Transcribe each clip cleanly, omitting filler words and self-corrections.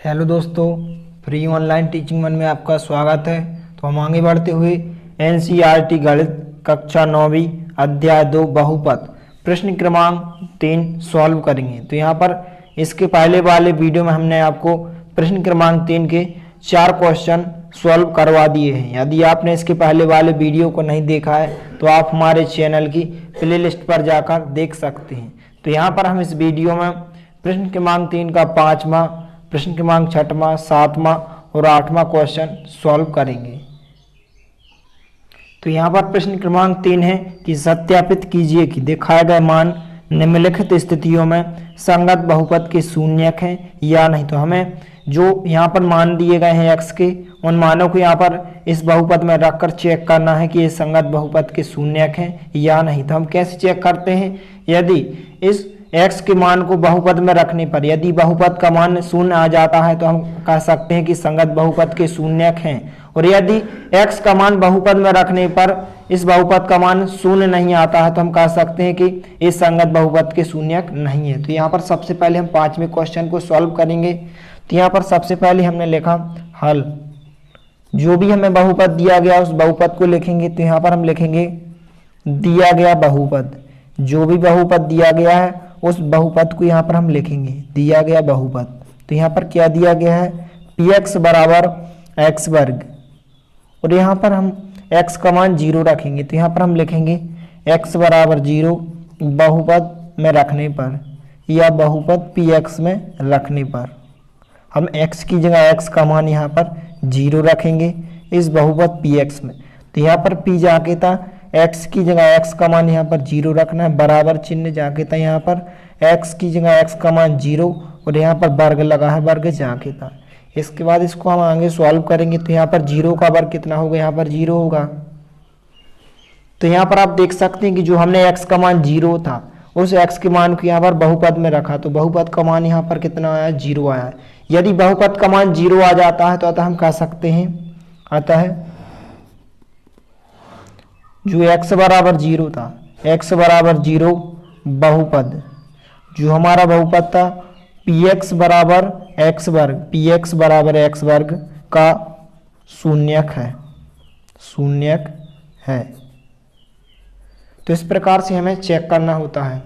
Hello दोस्तों, free online teaching one में आपका स्वागत है। तो हम आगे बढ़ते हुए एनसीईआरटी गणित कक्षा 9वीं अध्याय 2 बहुपद प्रश्न क्रमांक 3 सॉल्व करेंगे। तो यहाँ पर इसके पहले वाले वीडियो में हमने आपको प्रश्न क्रमांक 3 के 4 क्वेश्चन सॉल्व करवा दिए हैं। यदि आपने इसके पहले वाले वीडियो को नहीं देखा है तो आप हमारे चैनल की प्लेलिस्ट पर जाकर देख सकते हैं। तो यहाँ पर हम इस वीडियो में प्रश्न क्रमांक 3 का 5वां, प्रश्न क्रमांक 6वां, 7वां और 8वां क्वेश्चन सॉल्व करेंगे। तो यहाँ पर प्रश्न क्रमांक 3 है कि सत्यापित कीजिए कि दिखाए गए मान निम्नलिखित स्थितियों में संगत बहुपद के शून्यक हैं या नहीं। तो हमें जो यहाँ पर मान दिए गए हैं x के, उन मानों को यहाँ पर इस बहुपद में रखकर चेक करना है कि ये संगत बहुपद के शून्यक हैं या नहीं। तो हम कैसे चेक करते हैं? यदि इस x के मान को बहुपद में रखने पर यदि बहुपद का मान शून्य आ जाता है तो हम कह सकते हैं कि संगत बहुपद के शून्यक हैं। और यदि x का मान बहुपद में रखने पर इस बहुपद का मान शून्य नहीं आता है तो हम कह सकते हैं कि इस संगत बहुपद के शून्यक नहीं है। तो यहाँ पर सबसे पहले हम 5वें क्वेश्चन को सॉल्व करेंगे। तो यहाँ पर सबसे पहले हमने लिखा हल। जो भी हमें बहुपद दिया गया उस बहुपद को लिखेंगे। तो यहाँ पर हम लिखेंगे दिया गया बहुपद। जो भी बहुपद दिया गया है उस बहुपद को यहाँ पर हम लिखेंगे दिया गया बहुपद। तो यहाँ पर क्या दिया गया है? px बराबर x वर्ग, और यहाँ पर हम x का मान 0 रखेंगे। तो यहाँ पर हम लिखेंगे x बराबर 0 बहुपद में रखने पर या बहुपद px में रखने पर हम x की जगह x का मान यहाँ पर 0 रखेंगे इस बहुपद px में। तो यहाँ पर p जाके था x की जगह x का मान यहाँ पर 0 रखना है, बराबर चिन्ह जाके था यहाँ पर x की जगह x का मान 0 और यहाँ पर वर्ग लगा है, वर्ग जाके था। इसके बाद इसको हम आगे सॉल्व करेंगे। तो यहाँ पर 0 का वर्ग कितना होगा? यहाँ पर 0 होगा। तो यहाँ पर आप देख सकते हैं कि जो हमने x का मान 0 था उस x के मान को यहाँ पर बहुपद में रखा तो बहुपद का मान यहाँ पर कितना आया? 0 आया। यदि बहुपद का मान 0 आ जाता है तो अतः हम कह सकते हैं अतः जो x बराबर 0 था, x बराबर 0 बहुपद जो हमारा बहुपद था px बराबर x वर्ग, px बराबर x वर्ग का शून्यक है। तो इस प्रकार से हमें चेक करना होता है।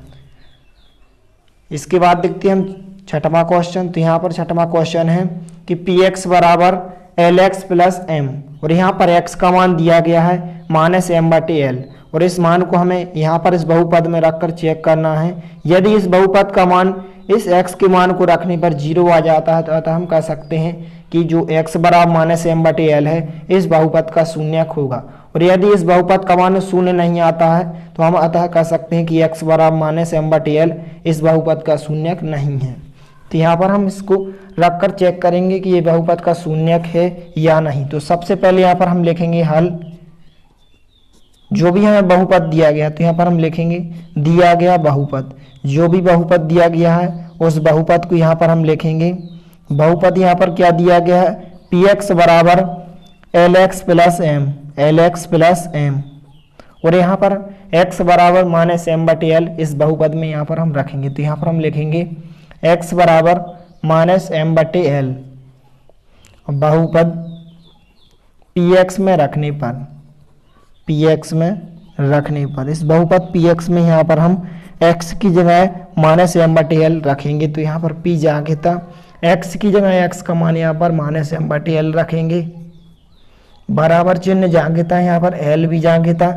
इसके बाद देखते हैं हम 6वां क्वेश्चन। तो यहाँ पर 6वां क्वेश्चन है कि px बराबर lx प्लस m, और यहाँ पर x का मान दिया गया है -m/l, और इस मान को हमें यहाँ पर इस बहुपद में रखकर चेक करना है। यदि इस बहुपद का मान इस x के मान को रखने पर 0 आ जाता है तो अतः हम कह सकते हैं कि जो x बराबर -m/l है इस बहुपद का शून्यक होगा। और यदि इस बहुपद का मान शून्य नहीं आता है तो हम अतः कह सकते हैं कि x बराबर -m/l इस बहुपद का शून्यक नहीं है। तो यहाँ पर हम इसको रखकर चेक करेंगे कि ये बहुपद का शून्यक है या नहीं। तो सबसे पहले यहाँ पर हम लिखेंगे हल। जो भी हमें बहुपद दिया गया तो यहाँ पर हम लिखेंगे दिया गया बहुपद। जो भी बहुपद दिया गया है उस बहुपद को यहाँ पर हम लिखेंगे। बहुपद यहाँ पर क्या दिया गया है? px बराबर lx प्लस m, और यहाँ पर x बराबर -m/l इस बहुपद में यहाँ पर हम रखेंगे। तो यहाँ पर हम लिखेंगे x बराबर -m/l बहुपद px में रखने पर इस बहुपद px में यहाँ पर हम x की जगह -m/l रखेंगे। तो यहाँ पर p जाके था x की जगह x का मान यहाँ पर -m/l रखेंगे, बराबर चिन्ह जाके था यहाँ पर l भी जाके था।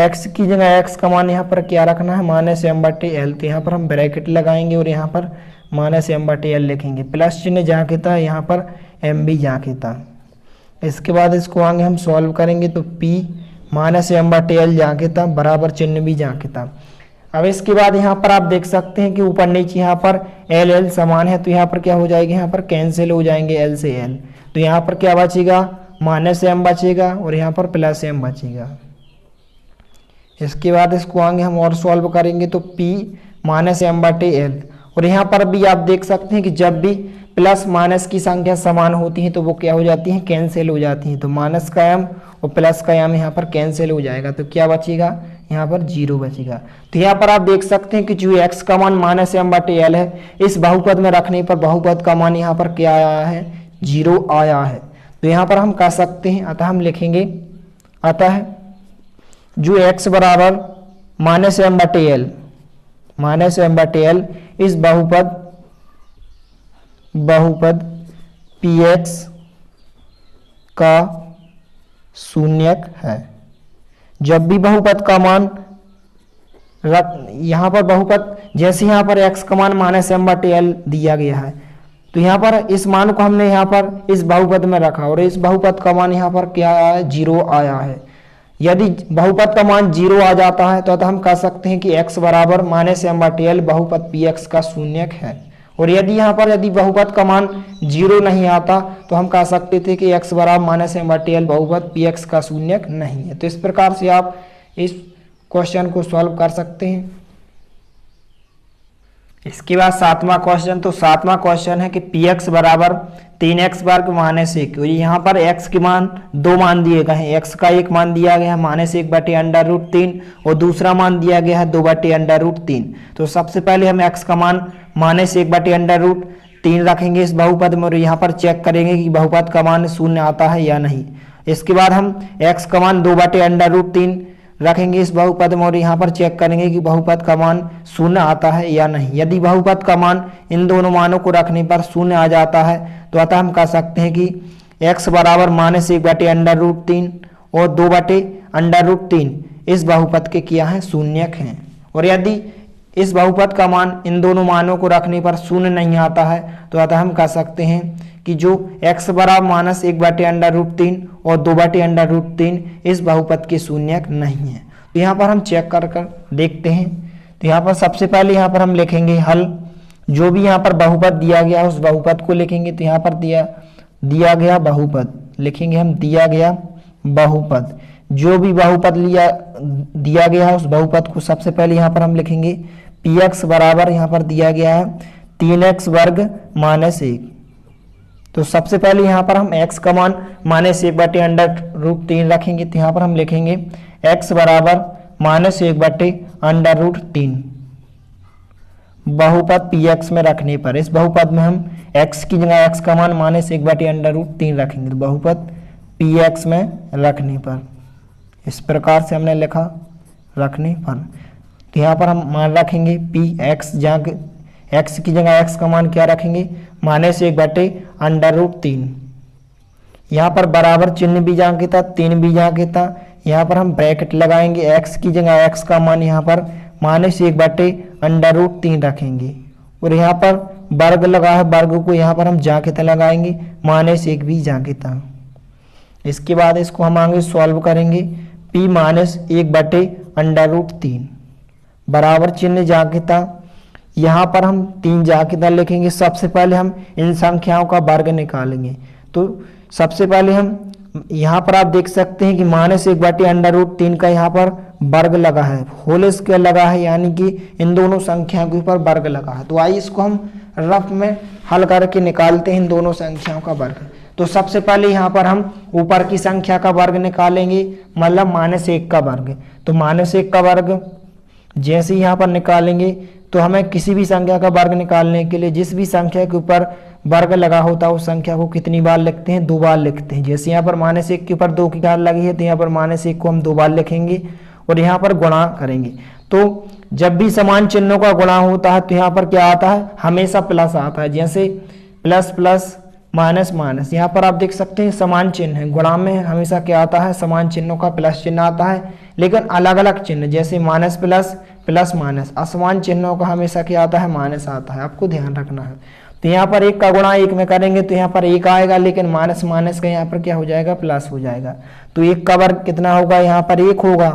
x की जगह x का मान यहाँ पर क्या रखना है? -m/l। तो यहाँ पर हम ब्रैकेट लगाएंगे और यहाँ पर -m/l लिखेंगे, प्लस चिन्ह जाके था यहाँ पर m भी जाके था। इसके बाद इसको आगे हम सॉल्व करेंगे तो p -m/l जाके था, बराबर चिन्ह भी जाके था। अब इसके बाद यहाँ पर आप देख सकते हैं कि ऊपर नीचे यहाँ पर l समान है तो यहाँ पर क्या हो जाएगा? यहाँ पर कैंसिल हो जाएंगे l से l। तो यहाँ पर क्या बचेगा? -m बचेगा और यहाँ पर +m बचेगा। इसके बाद इसको आगे हम और सॉल्व करेंगे तो p -m/l, और यहाँ पर भी आप देख सकते हैं कि जब भी प्लस माइनस की संख्या समान होती है तो वो क्या हो जाती है? कैंसिल हो जाती है। तो माइनस का m और प्लस का m यहाँ पर कैंसिल हो जाएगा। तो क्या बचेगा? यहाँ पर 0 बचेगा। तो यहाँ पर आप देख सकते हैं कि जो x का मान -m/l है, इस बहुपद में रखने पर बहुपद का मान यहाँ पर क्या आया है, 0 आया है। तो यहाँ पर हम कह सकते हैं, अतः हम लिखेंगे, अतः जो x बराबर -m/l इस बहुपद px का शून्यक है। जब भी बहुपद का मान यहाँ पर बहुपद, जैसे यहाँ पर x का मान -m/l दिया गया है, तो यहाँ पर इस मान को हमने यहाँ पर इस बहुपद में रखा और इस बहुपद का मान यहाँ पर क्या आया है, 0 आया है। यदि बहुपद का मान 0 आ जाता है तो हम कह सकते हैं कि x बराबर -m/l बहुपद px का शून्यक है। और यदि यहाँ पर यदि बहुपद का मान 0 नहीं आता तो हम कह सकते थे कि x बराबर -m/l बहुपद px का शून्यक नहीं है। तो इस प्रकार से आप इस क्वेश्चन को सॉल्व कर सकते हैं। इसके बाद 7वां क्वेश्चन, तो 7वां क्वेश्चन है कि px बराबर 3x वर्ग -1, और यहाँ पर x के मान 2 मान दिए गए हैं। x का एक मान दिया गया है -1/√3 और दूसरा मान दिया गया है 2/√3। तो सबसे पहले हम x का मान -1/√3 रखेंगे इस बहुपद में और यहाँ पर चेक करेंगे कि बहुपद का मान 0 आता है या नहीं। इसके बाद हम x का मान 2/√3 रखेंगे इस बहुपद में और यहाँ पर चेक करेंगे कि बहुपद का मान 0 आता है या नहीं। यदि बहुपद का मान इन दोनों मानों को रखने पर 0 आ जाता है तो अतः हम कह सकते हैं कि x बराबर -1/√3 और 2/√3 इस बहुपद के क्या है, शून्यक हैं। और यदि इस बहुपद का मान इन दोनों मानों को रखने पर 0 नहीं आता है तो अतः हम कह सकते हैं कि जो x बराबर -1/√3 और 2/√3 इस बहुपद के शून्यक नहीं है। तो यहाँ पर हम चेक कर देखते हैं। तो यहाँ पर सबसे पहले यहाँ पर हम लिखेंगे हल, जो भी यहाँ पर बहुपद दिया गया उस बहुपद को लिखेंगे। तो यहाँ पर दिया गया बहुपद लिखेंगे हम, दिया गया बहुपद, जो भी बहुपद दिया गया है उस बहुपद को सबसे पहले यहाँ पर हम लिखेंगे px बराबर, यहाँ पर दिया गया है 3x वर्ग -1। तो सबसे पहले यहाँ पर हम x का मान -1/√3 रखेंगे। तो यहाँ पर हम लिखेंगे x बराबर -1/√3 बहुपद px में रखने पर, इस बहुपद में हम x की जगह x का मान -1/√3 रखेंगे। तो बहुपद px में रखने पर, इस प्रकार से हमने लिखा रखने पर। तो यहाँ पर हम मान रखेंगे px, जहाँ x की जगह x का मान क्या रखेंगे, -1/√3। यहाँ पर बराबर चिन्ह भी जहाँ के था, 3 भी जहाँ के था, यहाँ पर हम ब्रैकेट लगाएंगे। x की जगह x का मान यहाँ पर -1/√3 रखेंगे और यहाँ पर वर्ग लगा है, वर्ग को यहाँ पर हम जहाँ के था लगाएंगे, -1 भी जहाँ के था। इसके बाद इसको हम आगे सॉल्व करेंगे। p -1/√3 बराबर चिन्ह जहाँ के था, यहाँ पर हम 3 जाकिदा लिखेंगे। सबसे पहले हम इन संख्याओं का वर्ग निकालेंगे। तो सबसे पहले हम यहाँ पर आप देख सकते हैं कि -1/√3 का यहाँ पर वर्ग लगा है, होल स्क्वायर लगा है, यानी कि इन दोनों संख्याओं के ऊपर वर्ग लगा है। तो आइए इसको हम रफ में हल करके निकालते हैं इन दोनों संख्याओं का वर्ग। तो सबसे पहले यहाँ पर हम ऊपर की संख्या का वर्ग निकालेंगे, मतलब -1 का वर्ग। तो -1 का वर्ग जैसे यहाँ पर निकालेंगे तो हमें किसी भी संख्या का वर्ग निकालने के लिए जिस भी संख्या के ऊपर वर्ग लगा होता है उस संख्या को कितनी बार लिखते हैं, 2 बार लिखते हैं। जैसे यहाँ पर -1 के ऊपर 2 की घात लगी है तो यहाँ पर -1 को हम 2 बार लिखेंगे और यहाँ पर गुणा करेंगे। तो जब भी समान चिन्हों का गुणा होता है तो यहाँ पर क्या आता है, हमेशा प्लस आता है। जैसे प्लस प्लस माइनस माइनस, यहाँ पर आप देख सकते हैं समान चिन्ह है, गुणा में हमेशा क्या आता है, समान चिन्हों का प्लस चिन्ह आता है। लेकिन अलग अलग चिन्ह जैसे माइनस प्लस प्लस माइनस, असमान चिन्हों का हमेशा क्या आता है, माइनस आता है, आपको ध्यान रखना है। तो यहाँ पर 1 का गुणा 1 में करेंगे तो यहाँ पर 1 आएगा, लेकिन माइनस माइनस का यहाँ पर क्या हो जाएगा, प्लस हो जाएगा। तो 1 का वर्ग कितना होगा, यहाँ पर 1 होगा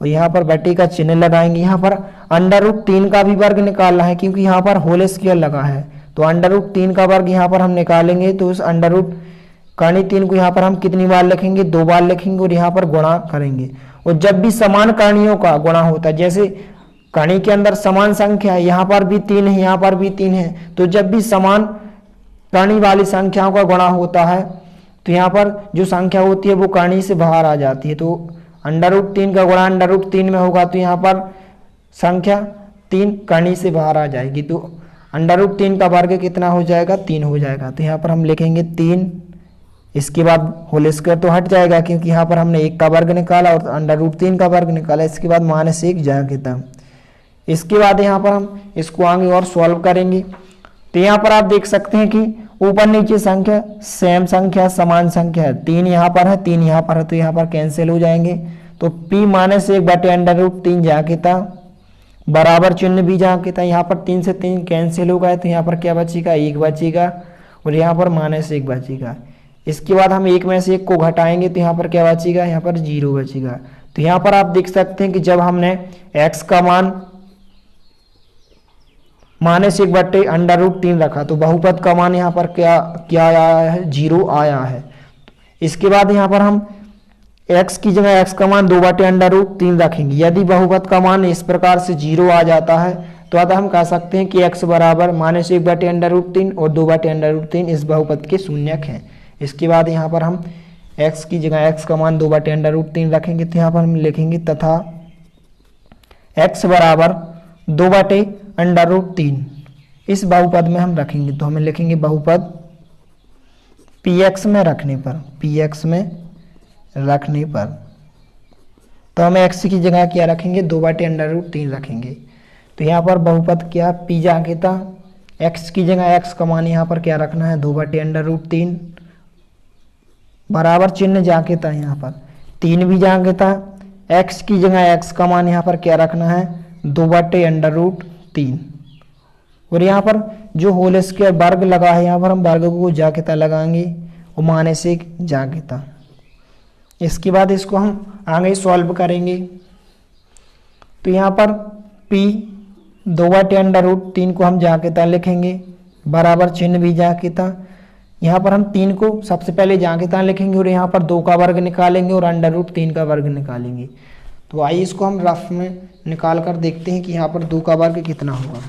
और यहाँ पर बटे का चिन्ह लगाएंगे। यहाँ पर √3 का भी वर्ग निकालना है क्योंकि यहाँ पर होल स्क्वायर लगा है। तो √3 का वर्ग यहाँ पर हम निकालेंगे तो उस √3 को यहाँ पर हम कितनी बार लिखेंगे, 2 बार लिखेंगे और यहाँ पर गुणा करेंगे। और जब भी समान करणियों का गुणा होता है, जैसे कणी के अंदर समान संख्या है, यहाँ पर भी 3 है, यहाँ पर भी 3 है, तो जब भी समान कणी वाली संख्याओं का गुणा होता है तो यहाँ पर जो संख्या होती है वो कणी से बाहर आ जाती है। तो अंडर रूट 3 का गुणा अंडर रूट 3 में होगा तो यहाँ पर संख्या 3 कर्ण से बाहर आ जाएगी, तो अंडर रूट 3 का वर्ग कितना हो जाएगा, 3 हो जाएगा। तो यहाँ पर हम लिखेंगे 3, इसके बाद होल स्क्वायर तो हट जाएगा क्योंकि यहाँ पर हमने 1 का वर्ग निकाला और अंडर रूट 3 का वर्ग निकाला। इसके बाद -1 जाकेता। इसके बाद यहाँ पर हम इसको आगे और सॉल्व करेंगे। तो यहाँ पर आप देख सकते हैं कि ऊपर नीचे संख्या सेम संख्या समान संख्या है, 3 यहाँ पर है 3 यहाँ पर है, तो यहाँ पर कैंसिल हो जाएंगे। तो p -1 बटे अंडर रूट 3 जाकेता बराबर चिन्ह भी जाकेता, यहाँ पर 3 से 3 कैंसिल हो गए तो यहाँ पर क्या बचेगा, 1 बचेगा और यहाँ पर -1 बचेगा। इसके बाद हम 1 में से 1 को घटाएंगे तो यहाँ पर क्या बचेगा, यहाँ पर 0 बचेगा। तो यहाँ पर आप देख सकते हैं कि जब हमने x का मान -1 बटे अंडर रूट 3 रखा तो बहुपद का मान यहाँ पर क्या आया है, 0 आया है। इसके बाद यहाँ पर हम x की जगह x का मान 2 बटे अंडर रूट 3 रखेंगे। यदि बहुपद का मान इस प्रकार से 0 आ जाता है तो अतः हम कह सकते हैं कि x बराबर -1 बटे अंडर रूट 3 और 2 बटे अंडर रूट 3 इस बहुपद के शून्यक हैं। इसके बाद यहाँ पर हम x की जगह x का मान 2 बटे अंडर रूट 3 रखेंगे तो यहाँ पर हम लिखेंगे तथा x बराबर 2 बटे अंडर रूट 3 इस बहुपद में हम रखेंगे। तो हमें लिखेंगे बहुपद px में रखने पर तो हमें x की जगह क्या रखेंगे, 2 बटे अंडर रूट 3 रखेंगे। तो यहाँ पर बहुपद क्या p जाकेता, x की जगह x का मान यहाँ पर क्या रखना है, 2 बटे अंडर रूट 3 बराबर चिन्ह जाकेता, यहाँ पर 3 भी जाकेता, x की जगह x का मान यहाँ पर क्या रखना है, 2 बटे अंडर रूट 3 और यहाँ पर जो होल स्क्वायर वर्ग लगा है यहाँ पर हम वर्ग को जाकेता लगाएंगे और -1 जाकेता। इसके बाद इसको हम आगे सॉल्व करेंगे। तो यहाँ पर p 2 बटे अंडर रूट 3 को हम जाकेता लिखेंगे बराबर चिन्ह भी जाकेता। यहाँ पर हम 3 को सबसे पहले जाकेता लिखेंगे और यहाँ पर 2 का वर्ग निकालेंगे और अंडर रूट 3 का वर्ग निकालेंगे। तो आइए इसको हम रफ में निकाल कर देखते हैं कि यहाँ पर 2 का वर्ग कितना होगा।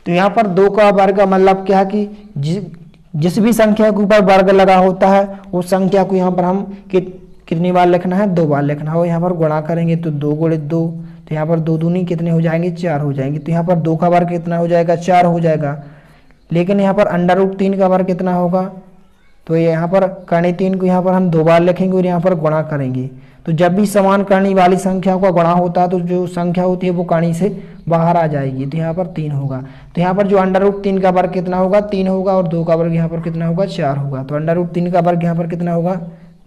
तो यहाँ पर 2 का वर्ग का मतलब क्या है कि जिस भी संख्या के ऊपर वर्ग लगा होता है उस संख्या को यहाँ पर हम कितनी बार लिखना है, 2 बार लिखना है। यहाँ पर गुणा करेंगे तो 2 गुणित 2, तो यहाँ पर 2 दूनी कितने हो जाएंगे, 4 हो जाएंगे। तो यहाँ पर 2 का वर्ग कितना हो जाएगा, 4 हो जाएगा। लेकिन यहाँ पर अंडर रूट 3 का वर्ग कितना होगा, तो यहाँ पर कर्ण 3 को यहाँ पर हम 2 बार लिखेंगे और यहाँ पर गुणा करेंगे। तो जब भी समान करणी वाली संख्या का गुणा होता है तो जो संख्या होती है वो कणी से बाहर आ जाएगी। तो यहाँ पर 3 होगा। तो यहाँ पर जो अंडर रूट 3 का वर्ग कितना होगा, 3 होगा और 2 का वर्ग यहाँ पर कितना होगा, 4 होगा। तो अंडर रूट 3 का वर्ग यहाँ पर कितना होगा,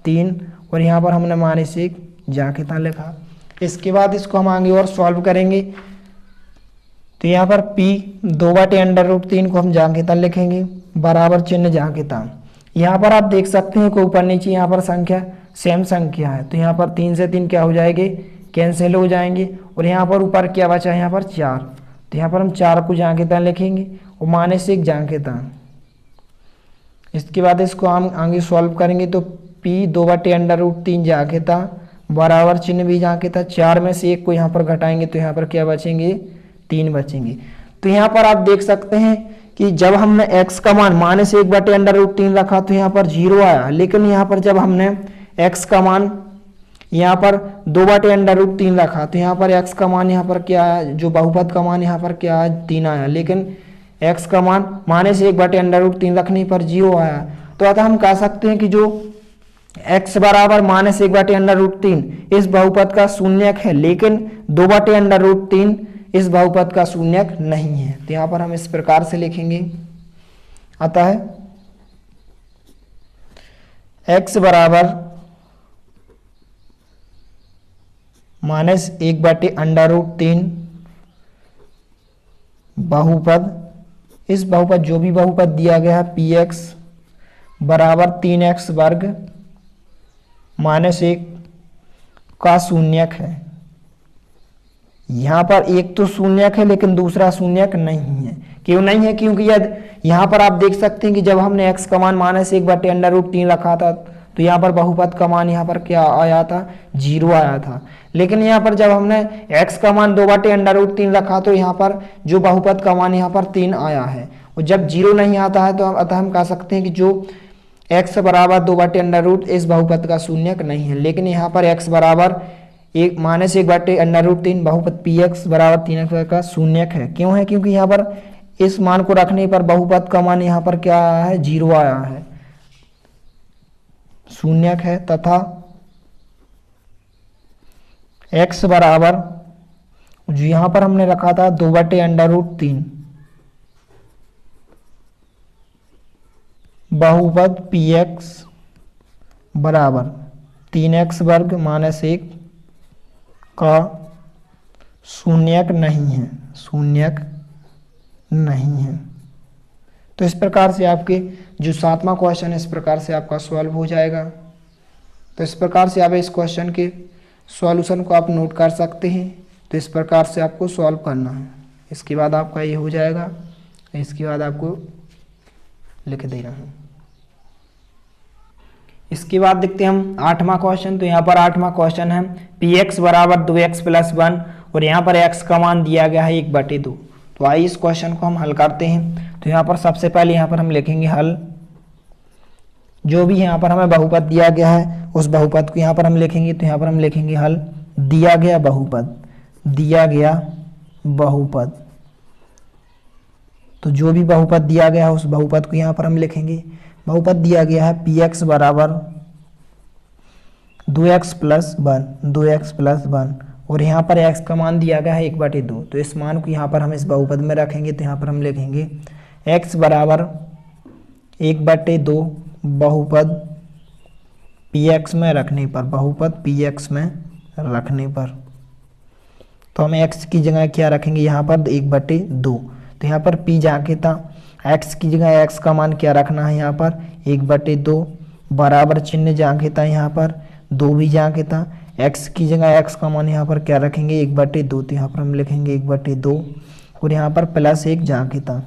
3 और यहाँ पर हमने -1 जाकेता लिखा। इसके बाद इसको हम आगे और सॉल्व करेंगे। तो यहाँ पर p 2 बटे अंडर रूट 3 को हम जाकेता लिखेंगे बराबर चिन्ह जाकेता। यहाँ पर आप देख सकते हैं कि ऊपर नीचे यहाँ पर संख्या सेम संख्या है, तो यहाँ पर 3 से 3 क्या हो जाएंगे, कैंसिल हो जाएंगे और यहाँ पर ऊपर क्या बचा है, यहाँ पर 4। तो यहाँ पर हम 4 को जाकेता लिखेंगे और -1 जाकेता। इसके बाद इसको हम आगे सॉल्व करेंगे। तो p 2 बटे अंडर रूट 3 जाकेता बराबर चिन्ह भी जाकेता। 4 में से 1 को यहाँ पर घटाएंगे तो यहाँ पर क्या बचेंगे, 3 बचेंगे। तो यहाँ पर आप देख सकते हैं कि जब हमने x का मान -1 बटे अंडर रूट 3 रखा तो यहाँ पर 0 आया। लेकिन यहाँ पर जब हमने x का मान यहाँ पर 2 बटे अंडर रूट 3 रखा तो यहाँ पर x का मान यहाँ पर क्या आया, जो बहुपद का मान यहाँ पर क्या आया, 3 आया। लेकिन x का मान -1 बटे अंडर रूट 3 रखने पर 0 आया। तो अतः हम कह सकते हैं कि जो x बराबर -1 बटे अंडर रूट 3 इस बहुपद का शून्यक है, लेकिन 2 बटे अंडर रूट 3 इस बहुपद का शून्यक नहीं है। तो यहाँ पर हम इस प्रकार से लिखेंगे, अतः x बराबर -1 बटे अंडर रूट 3 बहुपद, इस बहुपद जो भी बहुपद दिया गया है px बराबर 3x वर्ग -1 का शून्यक है। यहाँ पर एक तो शून्यक है लेकिन दूसरा शून्यक नहीं है। क्यों नहीं है, क्योंकि यदि यहाँ पर आप देख सकते हैं कि जब हमने x का मान -1 बटे अंडर रूट 3 रखा था तो यहाँ पर बहुपद का मान यहाँ पर क्या आया था, 0 आया था। लेकिन यहाँ पर जब हमने x का मान 2 बटे अंडर रूट 3 रखा तो यहाँ पर जो बहुपद का मान यहाँ पर 3 आया है। और जब 0 नहीं आता है तो अतः हम कह सकते हैं कि जो x बराबर 2/√, इस बहुपद का शून्यक नहीं है। लेकिन यहाँ पर x बराबर -1/√3 बहुपद px बराबर 3x का शून्यक है। क्यों है? क्योंकि यहाँ पर इस मान को रखने पर बहुपद का मान यहाँ पर क्या आया है? 0 आया है, शून्यक है। तथा x बराबर जो यहाँ पर हमने रखा था 2/√3 बहुपद px बराबर 3x वर्ग -1 का शून्यक नहीं है, शून्यक नहीं है। तो इस प्रकार से आपके जो 7वां क्वेश्चन है इस प्रकार से आपका सॉल्व हो जाएगा। तो इस प्रकार से आप इस क्वेश्चन के सॉल्यूशन को आप नोट कर सकते हैं। तो इस प्रकार से आपको सॉल्व करना है। इसके बाद आपका ये हो जाएगा, इसके बाद आपको लिख देना है। इसके बाद देखते हैं हम 8वां क्वेश्चन। तो यहाँ पर 8वां क्वेश्चन है px बराबर 2x + 1 और यहाँ पर x का मान दिया गया है 1/2। तो आइए इस क्वेश्चन को हम हल करते हैं। तो यहाँ पर सबसे पहले यहाँ पर हम लिखेंगे हल। जो भी यहाँ पर हमें बहुपद दिया गया है उस बहुपद को यहाँ पर हम लिखेंगे। तो यहाँ पर हम लिखेंगे हल दिया गया बहुपद, दिया गया बहुपद। तो जो भी बहुपद दिया गया है उस बहुपद को यहाँ पर हम लिखेंगे। बहुपद दिया गया है px बराबर 2x + 1, 2x + 1 और यहाँ पर x का मान दिया गया है 1/2। तो इस मान को यहाँ पर हम इस बहुपद में रखेंगे। तो यहाँ पर हम लिखेंगे x बराबर 1/2 बहुपद px में रखने पर, बहुपद px में रखने पर। तो हम x की जगह क्या रखेंगे? यहाँ पर 1/2। तो यहाँ पर p जाके था, x की जगह x का मान क्या रखना है? यहाँ पर 1/2 बराबर चिन्ह जाके था, यहाँ पर 2 भी जाके था। x की जगह x का मान यहाँ पर क्या रखेंगे? 1/2। तो यहाँ पर हम लिखेंगे 1/2 और यहाँ पर +1 जाके था।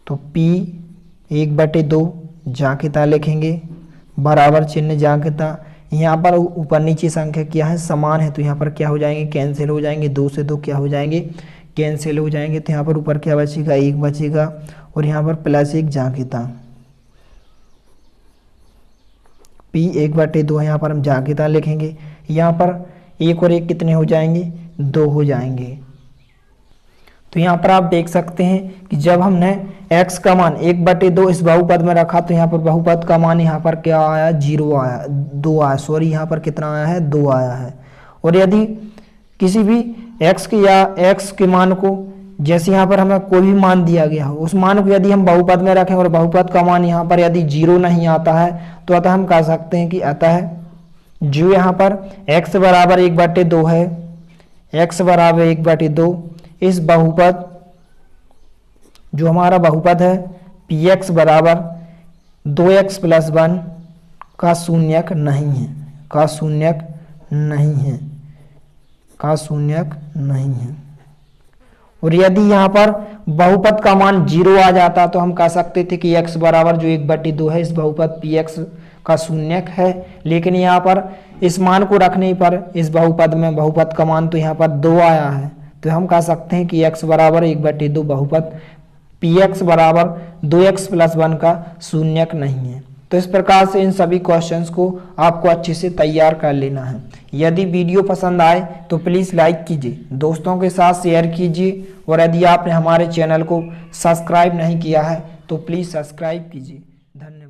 तो p 1/2 जाके था लिखेंगे, बराबर चिन्ह जाके था। यहाँ पर ऊपर नीचे संख्या क्या है? समान है। तो यहाँ पर क्या हो जाएंगे? कैंसिल हो जाएंगे। 2 से 2 क्या हो जाएंगे? कैंसिल हो जाएंगे। तो यहाँ पर ऊपर क्या बचेगा? 1 बचेगा और यहाँ पर +1 जाके था। p 1/2 यहाँ पर हम जाके था लिखेंगे। यहाँ पर 1 और 1 कितने हो जाएंगे? 2 हो जाएंगे। तो यहाँ पर आप देख सकते हैं कि जब हमने x का मान 1/2 इस बहुपद में रखा तो यहाँ पर बहुपद का मान यहाँ पर क्या आया? 0 आया, 2 आया। सॉरी, यहाँ पर कितना आया है? 2 आया है। और यदि किसी भी x के या x के मान को, जैसे यहाँ पर हमें कोई भी मान दिया गया हो, उस मान को यदि हम बहुपद में रखें और बहुपद का मान यहाँ पर यदि 0 नहीं आता है तो अतः हम कह सकते हैं कि अतः जो यहाँ पर x बराबर 1/2 है, x बराबर 1/2 इस बहुपद, जो हमारा बहुपद है px बराबर 2x + 1 का शून्यक नहीं है, का शून्यक नहीं है, का शून्यक नहीं है। और यदि यहाँ पर बहुपद का मान 0 आ जाता तो हम कह सकते थे कि x बराबर जो 1/2 है इस बहुपद px का शून्यक है। लेकिन यहाँ पर इस मान को रखने पर इस बहुपद में बहुपद का मान तो यहाँ पर 2 आया है। तो हम कह सकते हैं कि x बराबर 1/2 बहुपद px बराबर 2x + 1 का शून्यक नहीं है। तो इस प्रकार से इन सभी क्वेश्चंस को आपको अच्छे से तैयार कर लेना है। यदि वीडियो पसंद आए तो प्लीज़ लाइक कीजिए, दोस्तों के साथ शेयर कीजिए और यदि आपने हमारे चैनल को सब्सक्राइब नहीं किया है तो प्लीज़ सब्सक्राइब कीजिए। धन्यवाद।